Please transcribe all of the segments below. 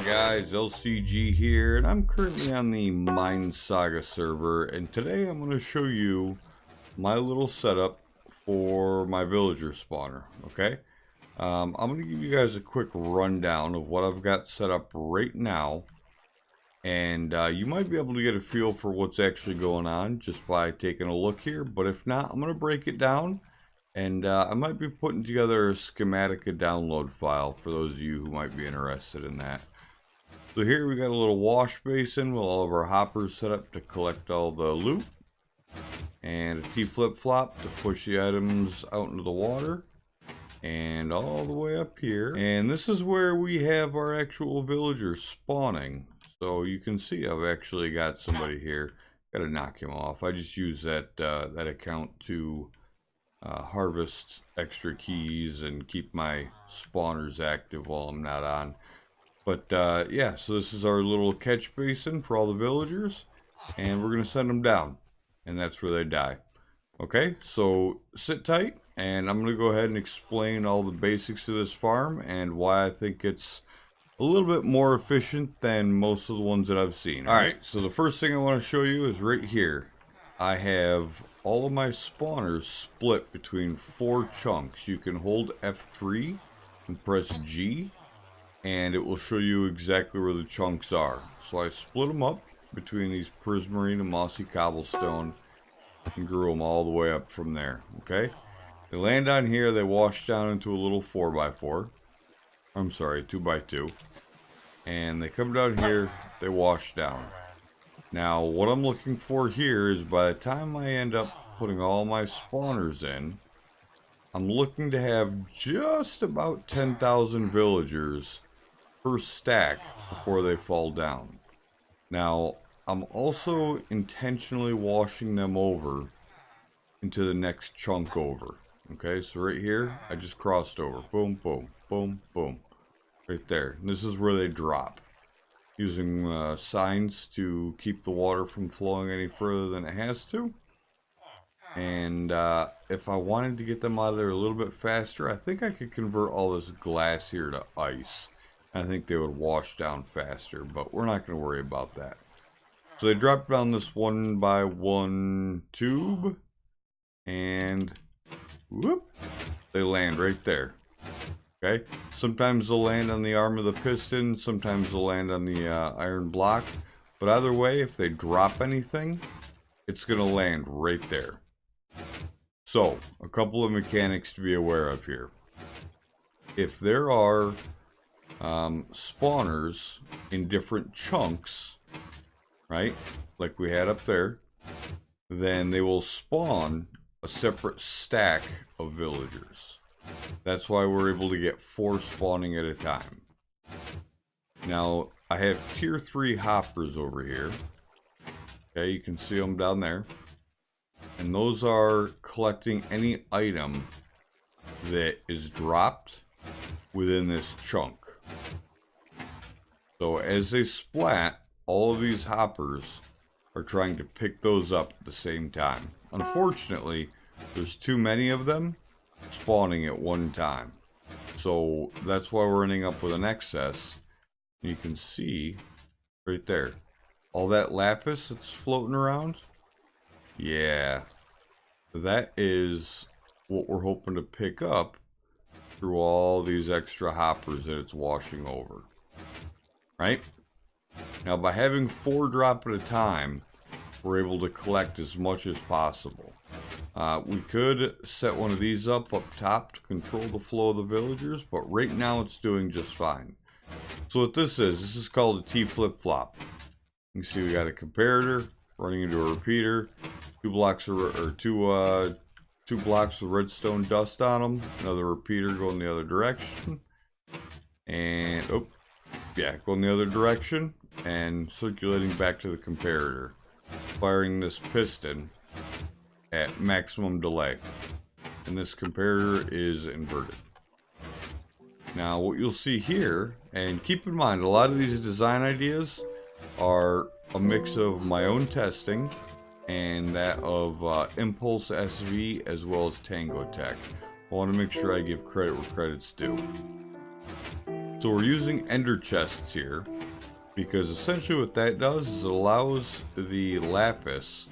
guys, LCG here, and I'm currently on the MineSaga server, and today I'm going to show you my little setup for my villager spawner, okay? I'm going to give you guys a quick rundown of what I've got set up right now, and you might be able to get a feel for what's actually going on just by taking a look here, but if not, I'm going to break it down. And I might be putting together a schematic, a download file for those of you who might be interested in that. So here we got a little wash basin with all of our hoppers set up to collect all the loot. And a T flip-flop to push the items out into the water. And all the way up here. And this is where we have our actual villagers spawning. So you can see I've actually got somebody here. Gotta knock him off. I just use that, that account to harvest extra keys and keep my spawners active while I'm not on. But yeah, so this is our little catch basin for all the villagers, and we're gonna send them down, and that's where they die. Okay, so sit tight, and I'm gonna go ahead and explain all the basics of this farm and why I think it's a little bit more efficient than most of the ones that I've seen. Alright, so the first thing I want to show you is right here. I have all of my spawners split between 4 chunks. You can hold F3 and press G, and it will show you exactly where the chunks are. So I split them up between these prismarine and mossy cobblestone and grew them all the way up from there. Okay, they land on here, they wash down into a little 4x4. I'm sorry, 2x2, and they come down here, they wash down. Now, what I'm looking for here is by the time I end up putting all my spawners in, I'm looking to have just about 10,000 villagers per stack before they fall down. Now, I'm also intentionally washing them over into the next chunk over. Okay, so right here, I just crossed over. Boom, boom, boom, boom. Right there. And this is where they drop. Using signs to keep the water from flowing any further than it has to. And if I wanted to get them out of there a little bit faster, I think I could convert all this glass here to ice. I think they would wash down faster, but we're not going to worry about that. So they drop down this 1x1 tube, and whoop, they land right there. Okay, sometimes they'll land on the arm of the piston, sometimes they'll land on the iron block, but either way, if they drop anything, it's going to land right there. So, a couple of mechanics to be aware of here. If there are spawners in different chunks, right, like we had up there, then they will spawn a separate stack of villagers. That's why we're able to get 4 spawning at a time. Now, I have tier 3 hoppers over here. Okay, you can see them down there. And those are collecting any item that is dropped within this chunk. So as they splat, all of these hoppers are trying to pick those up at the same time. Unfortunately, there's too many of them spawning at one time, so that's why we're ending up with an excess. You can see right there all that lapis that's floating around. Yeah, that is what we're hoping to pick up through all these extra hoppers that it's washing over. Right now, by having 4 drop at a time, we're able to collect as much as possible. We could set one of these up top to control the flow of the villagers, but right now it's doing just fine. So what this is called a T flip-flop. You can see we got a comparator running into a repeater, 2 blocks of, two blocks with redstone dust on them, another repeater going the other direction, and oh yeah, going the other direction, and circulating back to the comparator, firing this piston at maximum delay, and this comparator is inverted. Now what you'll see here, and keep in mind a lot of these design ideas are a mix of my own testing and that of ImpulseSV as well as TangoTek. I want to make sure I give credit where credit's due. So we're using ender chests here because essentially what that does is it allows the lapis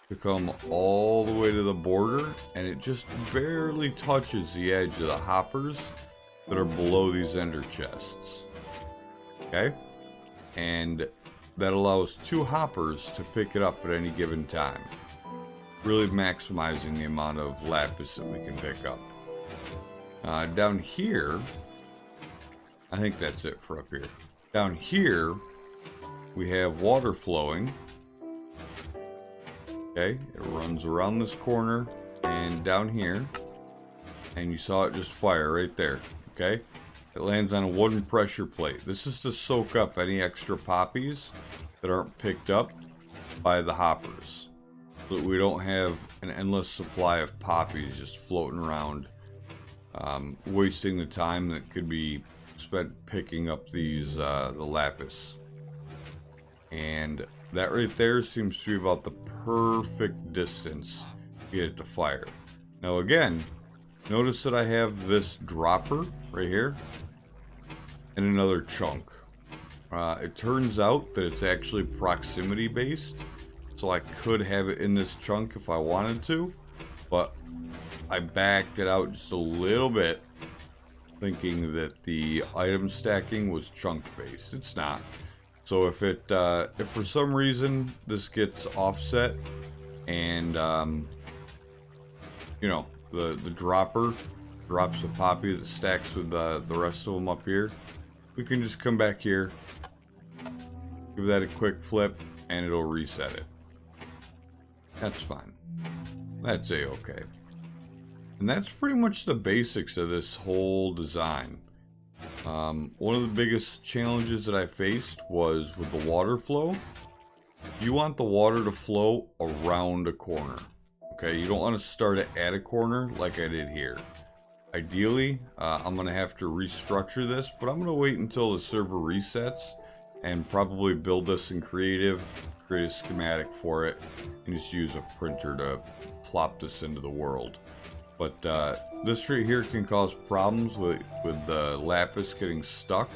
to come all the way to the border, and it just barely touches the edge of the hoppers that are below these ender chests. Okay? And that allows 2 hoppers to pick it up at any given time, really maximizing the amount of lapis that we can pick up. Down here, I think that's it for up here. Down here, we have water flowing. Okay, it runs around this corner and down here, and you saw it just fire right there. Okay, it lands on a wooden pressure plate. This is to soak up any extra poppies that aren't picked up by the hoppers, so that we don't have an endless supply of poppies just floating around, wasting the time that could be spent picking up these the lapis. And that right there seems to be about the perfect distance to get it to fire. Now again, notice that I have this dropper right here and another chunk. It turns out that it's actually proximity based, so I could have it in this chunk if I wanted to, but I backed it out just a little bit, thinking that the item stacking was chunk based. It's not. So if for some reason this gets offset and you know, the dropper drops a poppy that stacks with the rest of them up here, we can just come back here, give that a quick flip, and it'll reset it. That's fine. That's a-okay. And that's pretty much the basics of this whole design. One of the biggest challenges that I faced was with the water flow. You want the water to flow around a corner. Okay, you don't want to start it at a corner like I did here. Ideally, I'm going to have to restructure this, but I'm going to wait until the server resets and probably build this in creative, create a schematic for it, and just use a printer to plop this into the world. But this right here can cause problems with the lapis getting stuck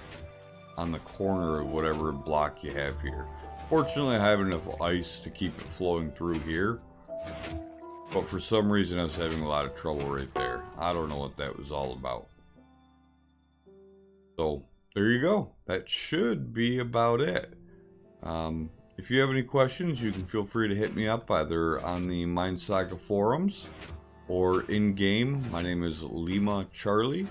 on the corner of whatever block you have here. Fortunately, I have enough ice to keep it flowing through here, but for some reason I was having a lot of trouble right there. I don't know what that was all about. So there you go. That should be about it. If you have any questions, you can feel free to hit me up either on the MineSaga forums or in game. My name is Lima Charlie,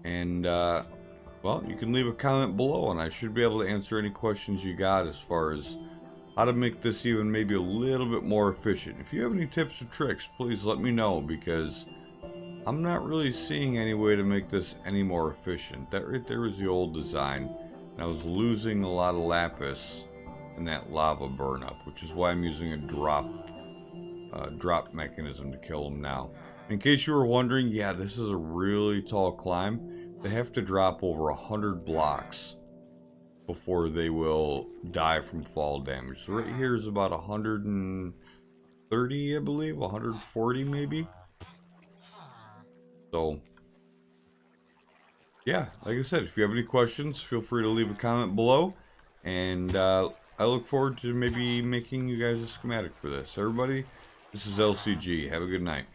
and well, you can leave a comment below and I should be able to answer any questions you got as far as how to make this even maybe a little bit more efficient. If you have any tips or tricks, please let me know, because I'm not really seeing any way to make this any more efficient. That right there was the old design, and I was losing a lot of lapis in that lava burn up, which is why I'm using a drop mechanism to kill them now. In case you were wondering, yeah, this is a really tall climb. They have to drop over 100 blocks before they will die from fall damage. So right here is about 130, I believe, 140 maybe. So yeah, like I said, if you have any questions, feel free to leave a comment below, and I look forward to maybe making you guys a schematic for this. Everybody, this is LCG. Have a good night.